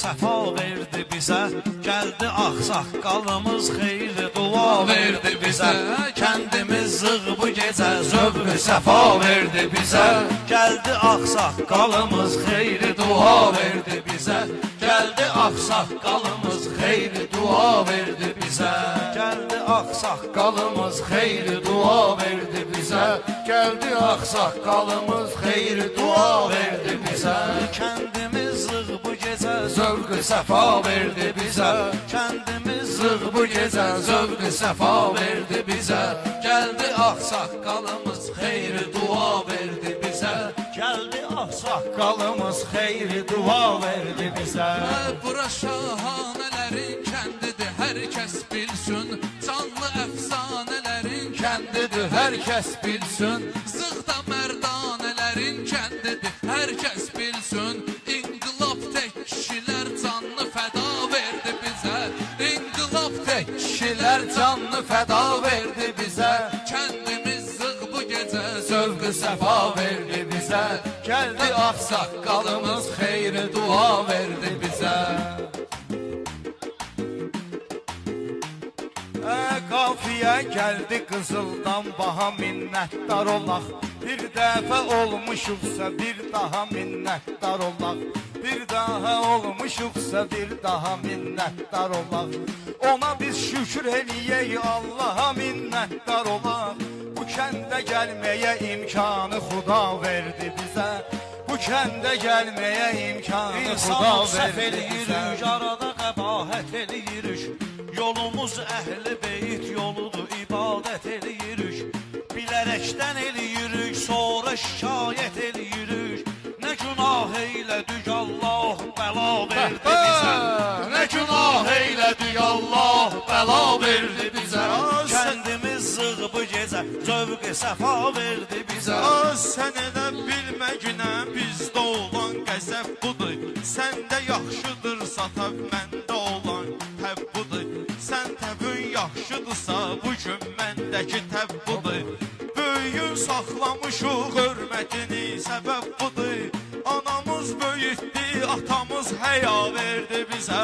səfa verdi bizə. Gəldi ağsaqqalımız xeyli dua verdi bizə. Kəndimiz zığ bu gecə zövq səfa verdi bizə. Gəldi ağsaqqalımız xeyli dua verdi bizə. Gəldi ağsaqqalımız xeyli dua verdi bizə. Gəldi ağsaqqalımız xeyli dua verdi bizə. Gəldi ağsaqqalımız xeyli dua verdi bizə. Kəndimiz zığ bu gecə zövq səfa verdi bizə. Kəndimiz zığ bu gecə zövq səfa verdi bizə. Gəldi ağsaqqalımız xeyli dua verdi bizə. Gəldi ağsaqqalımız xeyli dua verdi bizə. Bura şahanələrin kəndidir, hər kəs bilsin. Canlı əfsanələrin kəndidir, hər kəs bilsin. Zığda mərdanələrin kəndidir, hər kəs bilsin. İnqilab tək kişilər canlı fəda verdi bizə. İnqilab tək kişilər canlı fəda verdi bizə. Kəndimiz zığ bu gecə zövq səfa verdi bizə. Gəldi ağsaqqalımız xeyri dua verdi bizə. Qafiyə gəldi Qızıldan baha minnətdar olaq. Bir dəfə olmuşuqsa bir daha minnətdar olaq. Bir daha olmuşuqsa bir daha minnətdar olaq. Ona biz şükür eləyək, Allaha minnətdar olaq. Bu kəndə gəlməyə imkanı Xuda verdi bizə. Bu kəndə gəlməyə imkanı Xuda verdi bizə. Arada qəbahət eləyirik. Yolumuz əhli beyt yoludur, ibadət eləyirik. Bilərəkdən eləyirik, sonra şikayət eləyirik. Nə günah eylədik, Allah bəla verdi bizə. Nə günah eylədik, Allah bəla verdi bizə. Kəndimiz zığ bu gecə zövq səfa verdi bizə. Sən elə bilməginə bizdə olan qəzəb budur. Səndə yaxşıdırsa təv məndə olan təv budur. Sən təvün yaxşıdırsa bugün məndəki təv budur. Böyüyün saxlamışıq hörmətini səbəb budur. Anamız böyütdü, atamız həya verdi bizə.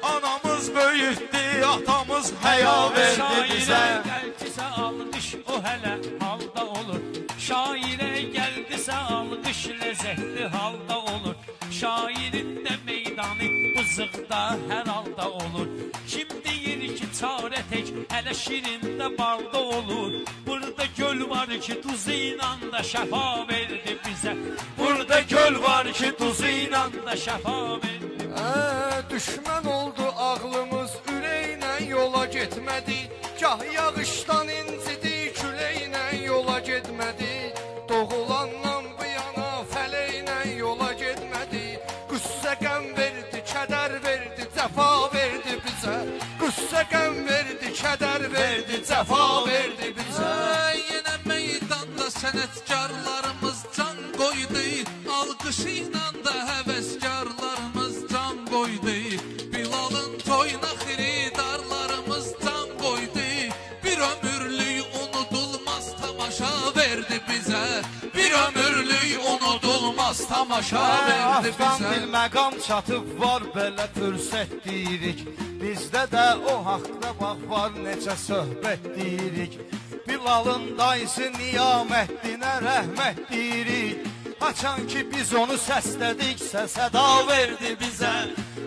Anamız böyütdü, atamız həya verdi bizə. Şairə gəldisə alqış o hələ halda olur. Şairə gəldisə alqış ləzzətli halda olur. Şairin də meydanı bu zığda hər halda olur. Kim deyir ki çarə tək hələ şirində balda olur. Burada göl var ki duzu ilə da şəfa verdi bizə. Burada göl var ki duzu ilə da şəfa verdi. Düşmən oldu ağlımız, ürəklə yola getmədi. Gah yağışdan incidi, küləklə yola getmədi. Doğulandan bu yana fələklə yola getmədi. Qüssə qəm verdi, kədər verdi, cəfa verdi bizə. Qüssə qəm verdi, kədər verdi, cəfa verdi bizə. Yenə meydanda sənətkarlarımız can qoydu. Alqışı ilə da həvəskarlarımız can qoydu. Bilalın toyuna xiridarlarımız can qoydu. Bir ömürlük unudulmaz tamaşa verdi bizə. Bir ömürlük unudulmaz tamaşa verdi bizə. Afgan dil məqam çatıb var belə fürsət deyirik. Bizdə də o haqda bax var necə söhbət deyirik. Bilalın dayısı Niyamətdinə rəhmət deyirik. Haçan ki biz onu səslədiksə səda verdi bizə.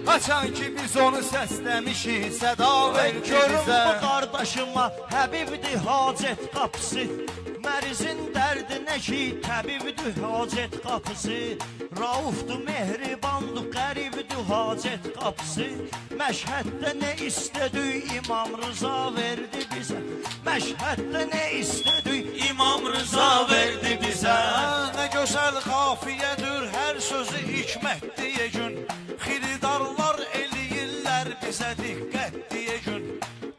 Haçan ki biz onu səsləmişik səda verdi bizə. Görüm bu qardaşıma Həbibdir hacət qapısı. Mərizin dərdinə ki təbibdir hacət qapısı. Raufdur mehribandır qəribdir hacət qapısı. Məşhəddə nə istədik İmam Rıza verdi bizə. Məşhəddə nə istədik İmam Rıza verdi bizə. Nə gözəl xafiyədir hər sözü hikmət deyə gün. Xiridarlar eləyirlər bizə diqqət deyə gün.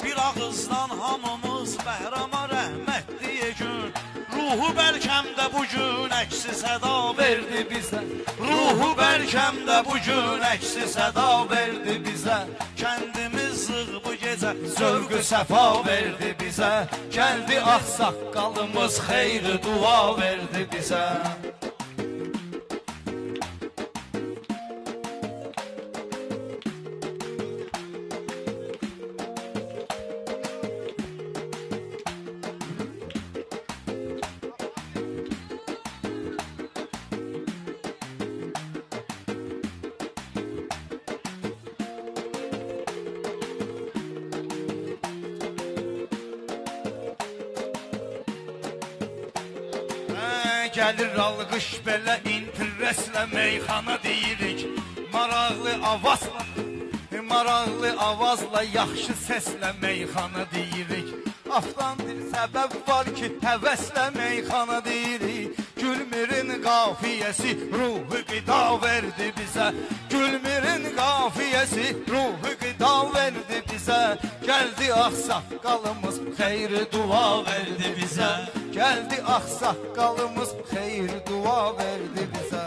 Bir ağızdan hamımız bəhrama rəhmət deyə gün. Ruhu bəlkəmdə bugün əksi səda verdi bizə. Ruhu bəlkəmdə bugün əksi səda verdi bizə. Kəndimiz zığ bu gecə zövq səfa verdi bizə. Gəldi ağsaqqalımız xeyri dua verdi bizə. gəlir alqış belə interestlə meyxana deyirik. Maraqlı avazla, yaxşı səslə meyxana deyirik. Aftandır səbəb var ki, həvəslə meyxana deyirik. Gülmürün qafiyəsi ruhu qida verdi bizə. Gülmürün qafiyəsi ruhu qida verdi bizə. Gəldi ağsaqqalımız xeyri dua verdi bizə. Gəldi ağsaqqalımız xeyri dua verdi bizə.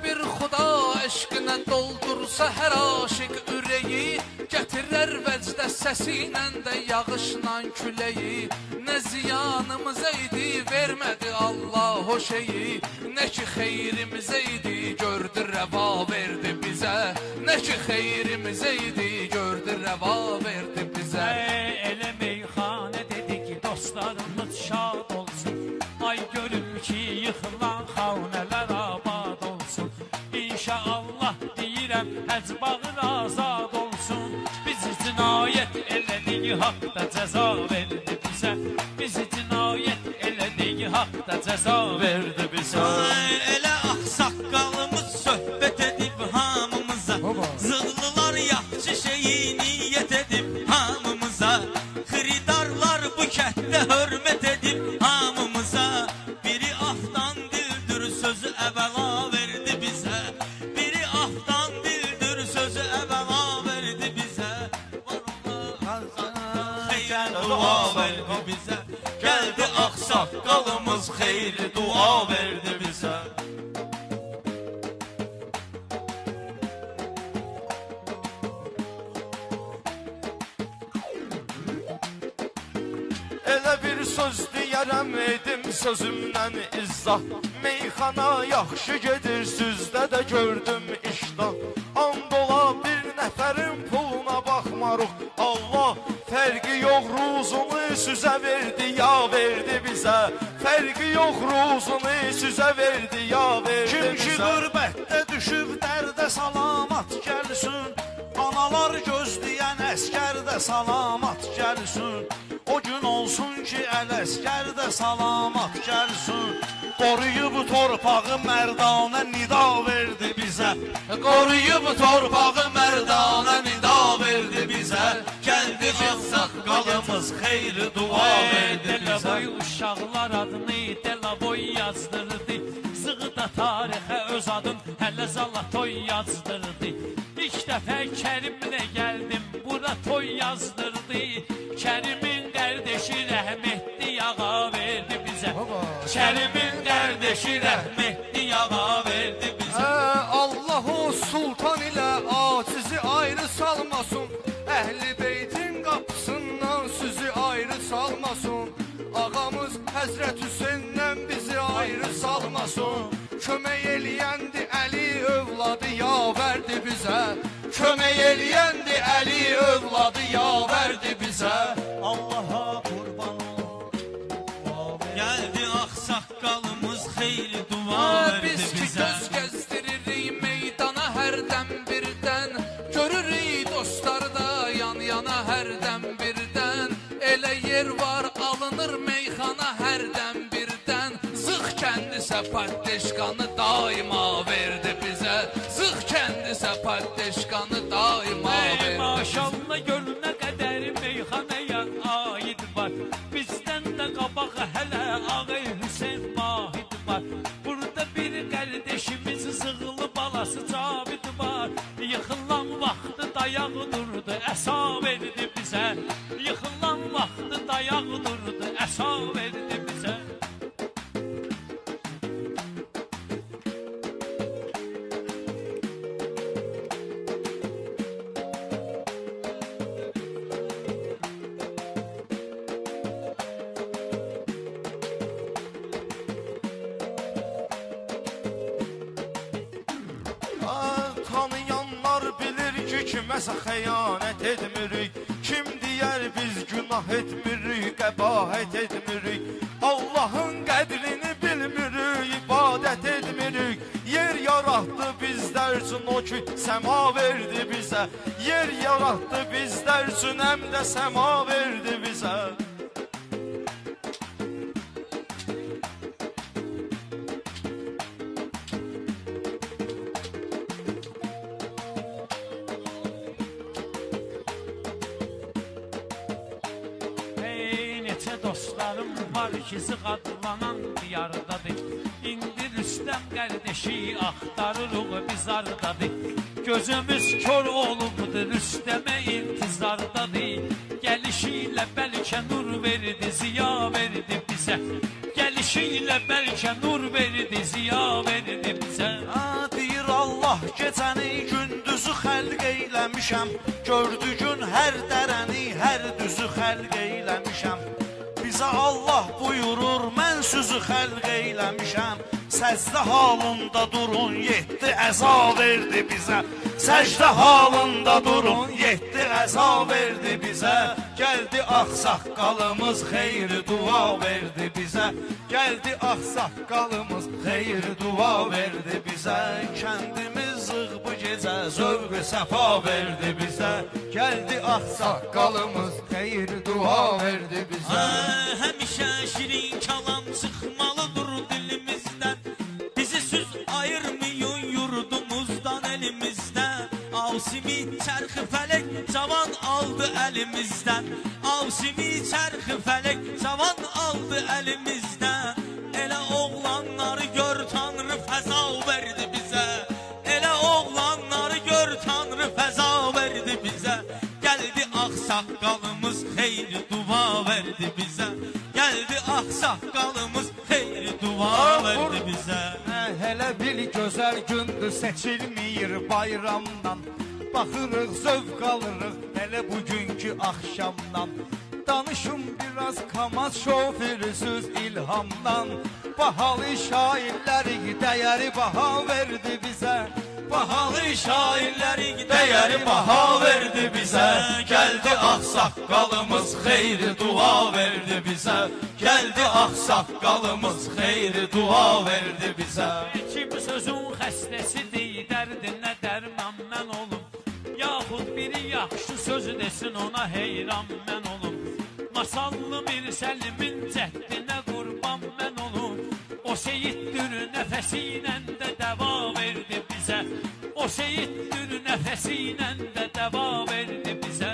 Bir xuda eşqinə doldursa hər aşiq ürəyi, gətirər vəcdə səsi ilə də yağışla küləyi. Nə ziyanımıza idi, vermədi Allah o şeyi. Nə ki xeyrimizə idi, gördü rəva verdi bizə. Nə ki xeyrimizə idi, gördü rəva verdi bizə. Elə meyxanə dedik dostlarımız şad olsun. Ay görüm ki yıxılan xavnələr abad olsun. İnşallah deyirəm həcbağır azad olsun. Bizi cinayət elədik, haqda cəza verdi bizə. Bizi cinayət elədik, haqda cəza verdi bizə. Elə ağsaqqalımız söhbət edib hamımıza. Zığlılar yaxşı şeyi niyyət edib hamımıza. Xiridarlar bu kənddə hörmət edib hamımıza. Biri afdan dildir sözü əvvəla verdi bizə. Biri afdan dildir sözü əvvəla verdi bizə. Xeyr dua verdi bizə. Gəldi ağsaqqalımız xeyri dua verdi bizə. Elə bir söz deyərəm edim sözümdən izzah. Meyxana yaxşı gedir, süzdə də gördüm iştah. And ola bir nəfərin puluna baxmarıq. Allah fərqi yox ruzunu süzə verdi, ya verdi bizə. Fərqi yox ruzunu süzə verdi, ya verdi bizə. Kim ki qürbətdə düşüb dərdə salamat gəlsin. Analar gözləyən əskər də salamat gəlsin. O gün olsun ki, Ələsgər də salamat gəlsin. Qoruyub torpağı mərdanə nida verdi bizə. Qoruyub torpağı mərdanə nida verdi bizə. Gəldi ağsaqqalımız xeyri dua verdi bizə. Delaboy uşaqlar adını Delaboy yazdırdı. Zığda tarixə öz adın hələ Zalatoy yazdırdı. İlk dəfə Kərimlə gəldim, bura toy yazdırdı. Kərimin qardeşi rəhmətli yağa verdi bizə. Kərimin qardeşi rəhmətli yağa verdi bizə. Allahu sultan ilə acizi ayrı salmasın. Əhli beytin qapısından sizi ayrı salmasın. Ağamız Həzrət Hüseyndən bizi ayrı salmasın. Kömək eləyəndi Əli övladı ya verdi bizə. Kömək eləyəndi Əli övladı ya verdi bizə. Allaha qurban olum. Gəldi ağsaqqalımız xeyri dua verdi Biz ki bizə. göz gəzdiririk meydana hərdən birdən. Görürük dostlarda yan yana hərdən birdən. Elə yer var alınır meyxana hərdən birdən. Zıx kəndi səpatdeşkanı daima verdi bizə. Zıx kəndi səpatdeşkanı daima verdi bizə. Maşallah gölünə qədər meyxanəyə aid var. Bizdən də qabaq hələ Ağa Hüseyn Vahid var. Burada bir qardeşimiz Zığlı balası Cavid var. Yıxılan vaxtı dayaq durdu, əsa verdi bizə. Yıxılan vaxtı dayaq durdu, əsa verdi bizə. Tanıyanlar bilir ki, kiməsə xəyanət etmirik. Kim deyər biz günah etmirik, qəbahət etmirik. Allahın qədrini bilmirik, ibadət etmirik. Yer yaratdı bizlər üçün o ki, səma verdi bizə. Yer yaratdı bizlər üçün həm də səma verdi bizə. dostlarım var ki zıqadlanan diyardadır. İndi Rüstəm qardeşi axtarırıq biz ardadır. Gözümüz kör olubdur, Rüstəmə intizardadır. Gəlişiyle bəlkə nur verdi, ziya verdi bizə. Gəlişiyle bəlkə nur verdi, ziya verdi bizə. Deyir Allah gecəni gündüzü xəlq eyləmişəm. Gördü gün hər dərəni, hər düzü xəlq eyləmişəm. Bizə Allah buyurur, mən sözü xəlq eyləmişəm. Səcdə halında durun, 7 əza verdi bizə. Səcdə halında durun, 7 əza verdi bizə. Gəldi ağsaqqalımız xeyri dua verdi bizə. Gəldi ağsaqqalımız xeyri dua verdi bizə. Kəndimiz zığ bu gecə zövq-ü səfa verdi bizə. Gəldi ağsaqqalımız xeyri dua verdi bizə. Həmişə şirin kalam çıxmalıdır dilimizdən. Bizi söz ayırmayın yurdumuzdan elimizdən. Avsimi çərxi fələk cavan aldı əlimizdən. Avsimi çərxi fələk cavan aldı əlimizdən. Elə oğlanları gör Tanrı fəza verdi bizə. Elə oğlanları gör Tanrı fəza verdi bizə. Gəldi ağsaqqalımız xeyri dua verdi bizə. Gəldi ağsaqqalımız xeyri dua verdi bizə. Hələ bir gözəl gündür seçilməyir bayramdan. Baxırıq, zövq alırıq hələ bugünkü axşamdan. Danışım biraz Kamaz şoförüsüz ilhamdan. Bahalı şairləri dəyəri baha verdi bizə. Bahalı şairləri dəyəri baha verdi bizə. Gəldi ağsaqqalımız xeyri dua verdi bizə. Gəldi ağsaqqalımız xeyri dua verdi bizə. Kim sözün xəstəsidir, dərdinə dərman mən olum. Yaxud biri yaxşı söz desin, ona heyran mən olum. Masallı bir Səlimin cəddinə qurban mən olum. O seyiddir nəfəsiyle də dəva verdi bizə. O seyiddir nəfəsiyle də dəva verdi bizə.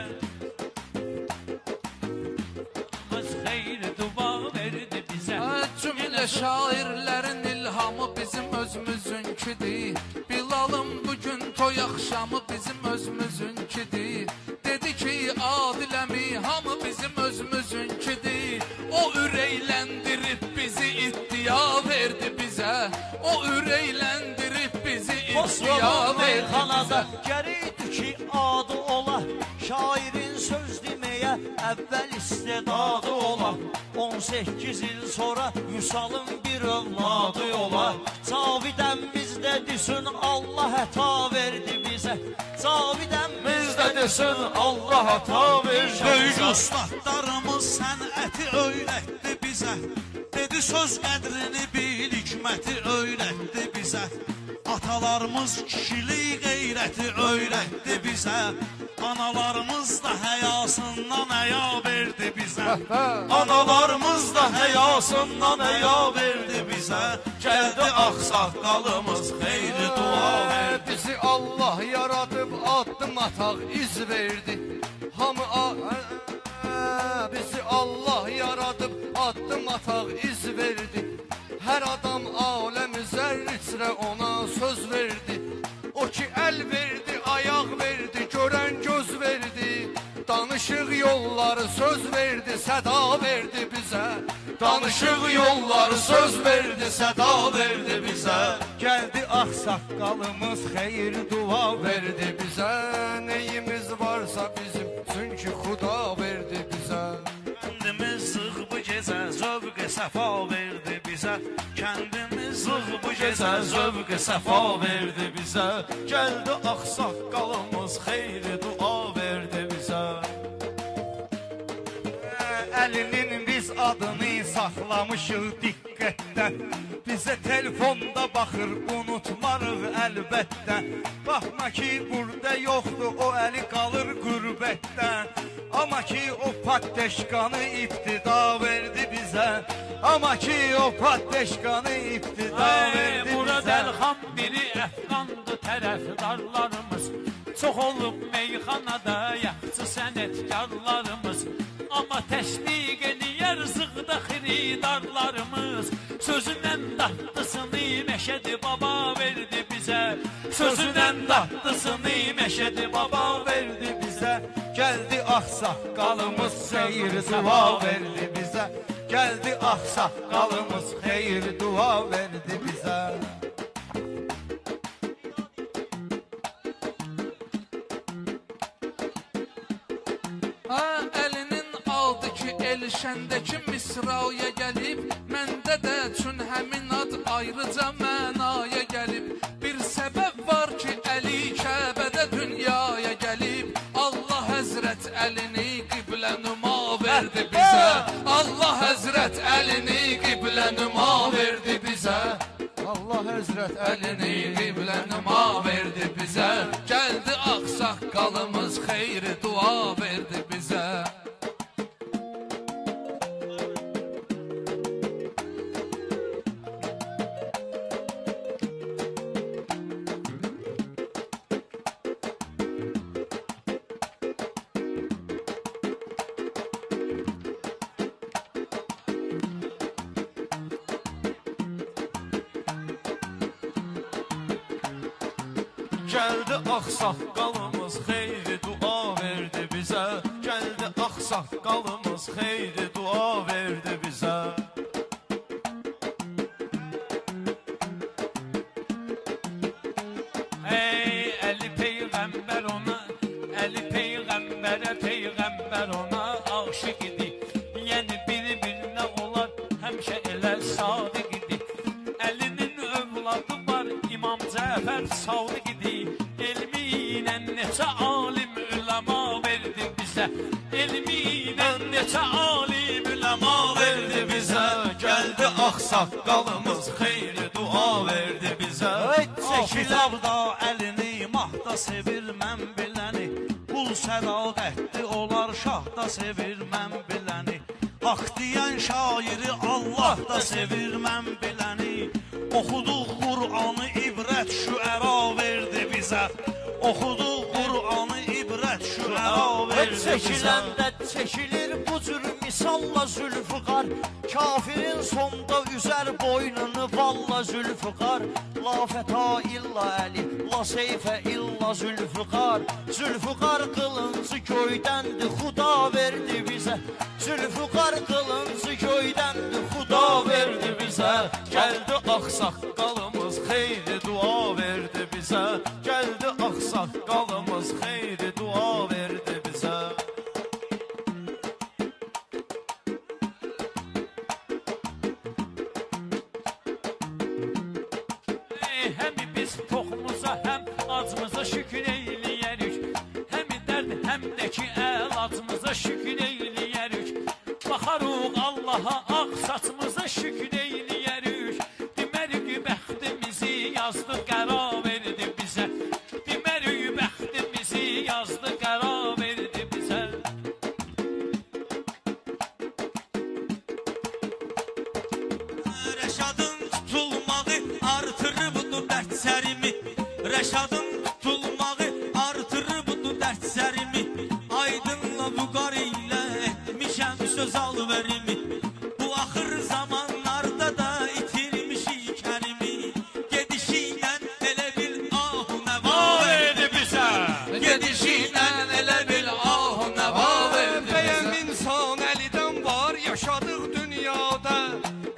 Biz xeyri dua verdi bizə. Cümlə şairlərin ilhamı bizim özümüzünkidir. Bilalım bugün toy axşamı bizim özümüzünkidir. Dedi ki Adiləmi hamı bizim özümüzünkidir. O ürəyləndirib bizi iddia verdi bizə. O ürəyləndirib bizi iddia verdi bizə. Gərəkdir ki adı ola, şairin söz deməyə əvvəl istedadı ola. 18 il sonra Vüsalın bir övladı ola. Cavidəm bizdə desin Allah əta verdi bizə. Cavidəm bizdə desin Allah əta verdi Böyük bizə. ustadlarımız sənəti öyrətdi bizə. Dedi söz qədrini bil, hikməti öyrətdi bizə. Atalarımız kişilik qeyrəti öyrətdi bizə. Analarımız da həyasından əya verdi bizə. Analarımız da həyasından əya verdi bizə. Gəldi ağsaqqalımız xeyri dua verdi. Bizi Allah yaradıb addım ataq iz verdi. Hamı bizi Allah yaradıb addım ataq iz verdi. Hər adam aləmi zərricə ona söz verdi. O ki əl verdi, ayaq verdi, görən göz verdi. Danışıq yolları söz verdi, səda verdi bizə. Danışıq yolları söz verdi, səda verdi bizə. Gəldi ağsaqqalımız xeyri dua verdi Verdi bizə neyimiz varsa bizim, çünki Xuda verdi bizə. Kəndimiz zığ bu gecə zövq-ü səfa verdi bizə. Kəndimiz zığ bu gecə zövq-ü səfa verdi bizə. Gəldi ağsaqqalımız xeyri dua verdi bizə. Əlinin biz adını saxlamışıq diqqətdən. Bizə telefonda baxır, unutmarıq əlbəttə. Baxma ki burada yoxdur, o əli qalır qürbətdən. Amma ki o patdeşkanı iftida verdi bizə. Amma ki o patdeşkanı iftida verdi bizə. Burada Elxan biri əfqandı tərəfdarlarımız. Çox olub meyxanada yaxçı sənətkarlarımız. Amma təsdiq eləyər zığ Sözündən datlısını Məşədi Baba verdi bizə. Sözündən datlısını Məşədi Baba verdi bizə. Gəldi ağsaqqalımız xeyir dua verdi bizə. Gəldi ağsaqqalımız xeyir dua verdi bizə. Əlinin aldı ki, Elşəndəki Misraya gəlib, məndə də çün həmin ad ayrıca mənaya gəlib. Bir səbəb var ki, Əli Kəbədə dünyaya gəlib. Allah Həzrət Əlini qiblə nüma verdi bizə. Allah Həzrət Əlini qiblə nüma verdi bizə. Allah Həzrət Əlini qiblə nüma verdi bizə. Gəldi ağsaqqalımız xeyri dua verdi bizə. Gəldi ağsaqqalımız xeyri dua verdi bizə. Gəldi ağsaqqalımız xeyri dua verdi bizə. Ey Əli Peyğəmbər ona, Əli Peyğəmbərə Peyğəmbər ona aşiq idi. Yəni bir-birinə onlar həmişə elə sadiq idi. Əlinin övladı var İmam Cəfər Sadiq idi. Elmi ilə neçə alim üləma verdi bizə. Elmi ilə neçə alim üləma verdi bizə. Gəldi ağsaqqalımız xeyri dua verdi bizə. Kitabda əlini mahda sevir mən biləni. Qul sədaqətli olar şahda sevir mən biləni. Haq deyən şairi Allah da sevir mən biləni. Oxuduq Qur'anı ibrət şüəra verdi bizə. Oxuduq Qur'anı ibrət şüəra verdi bizə. Çəkiləndə çəkilir bu cür misalla Zülfüqar. Kafirin sonda üzər boynunu valla Zülfüqar. La fəta illa Əli, la seyfə illa Zülfüqar. Zülfüqar qılıncı göydəndi, Xuda verdi bizə. Zülfüqar qılıncı göydəndi, Xuda verdi bizə. Gəldi ağsaqqalımız xeyri dua verdi bizə. Gəldi ağsaqqalımız xeyri dua verdi bizə. Həm biz toxumuza, həm acımıza şükür eyləyərik. Həm dərd, həm də ki əlacımıza şükür eyləyərik. Baxarıq Allaha, ağ saçımıza şükür eyləyərik. Demərik bəxtimizi yazdı, qəra verdi bizə. Demərik bəxtimizi yazdı, qəra verdi bizə. Rəşadın tutulmağı artırıbdı dərsərimi. Rəşadın tutulmağı artırıbdı dərsərimi. Aydınla vüqar ilə etmişəm söz alverimi. Bu axır zamanlarda da itirmişik kərimi. Gedişinlə elə bil ahu nəva verdi bizə. Gedişinlə elə bil ahu nəva verdi bizə. Bəyəm insan Əlidən var yaşadıq dünyada.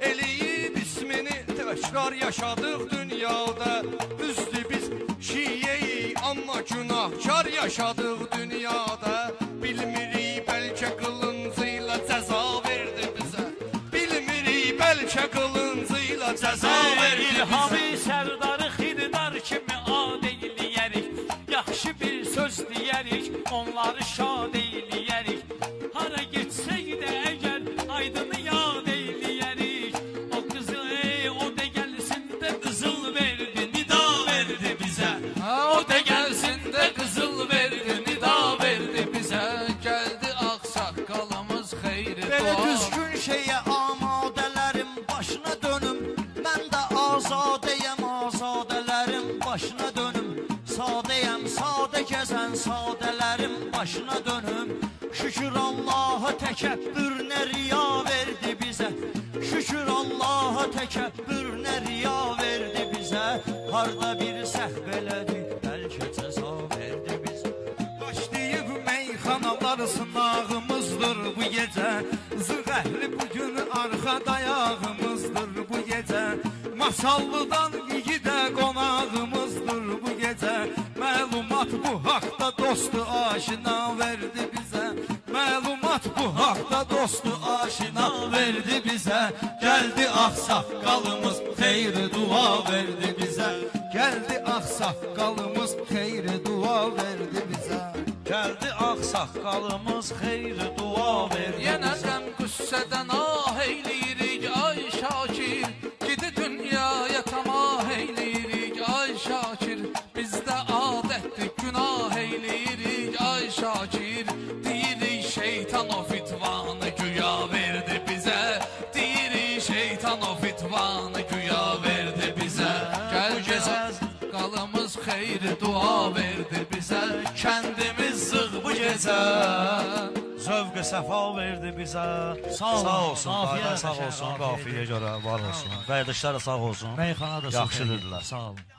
Eləyib ismini təkrar yaşadıq dünyada. Düzdür biz şiyeyi amma günahkar yaşadıq dünyada. Bilmirik bəlkə qılıncı ilə cəza verdi bizə. Bilmirik bəlkə qılıncı ilə cəza verdi bizə. İlhami sərdarı xirdar kimi ad eyləyərik. Yaxşı bir söz deyərik, onları şad eyləyərik. Hara getsək də əgər aydını yad eyləyərik. O qızı o da gəlsin də qızıl verdi, nida verdi bizə. O da gəlsin də qızıl verdi, nida verdi bizə. Gəldi ağsaqqalımız xeyri Belə dua. düzgün şeyə amadələrim başına dönüm. Mən də azadəyəm, azadələrim başına dönüm. Sadəyəm, sadə gəzən sadələrim başına dönüm. Şükür Allaha təkəbbür nə riya verdi bizə. Şükür Allaha təkəbbür nə riya verdi bizə. Harda bir səhv elədi, bəlkə cəza verdi bizə. Başlayıb meyxanalar sınağımızdır bu gecə. Zığ əhli bugün arxa dayağımızdır bu gecə. Masallıdan yigidə qonağımızdır bu gecə. Məlumat bu haqda dostu aşina verdi bizə. Məlumat bu haqda dostu aşina verdi bizə. Gəldi ağsaqqalımız xeyri dua verdi bizə. Gəldi ağsaqqalımız xeyri dua verdi bizə. Gəldi ağsaqqalımız xeyri dua verdi Yenə bizə. qəm qüssədən ah eyləyirik ay Şakir. Gidi dünyaya tamah eyləyirik ay Şakir. Bizdə adətdir günah eyləyirik ay Şakir. Deyirik şeytan o fitvanı güya verdi bizə. Deyirik şeytan o fitvanı güya verdi bizə. Gəldi ağsaqqalımız xeyri dua verdi bizə. Kəndimiz zığ bu gecə. Zövq-ü səfa verdi bizə. Sağ olsun, Afiyet sağ olsun, olsun, afiyet qafiyə görə var olsun. Qardaşlar da sağ olsun. Meyxana da Yaxşı dedilər. Sağ olun.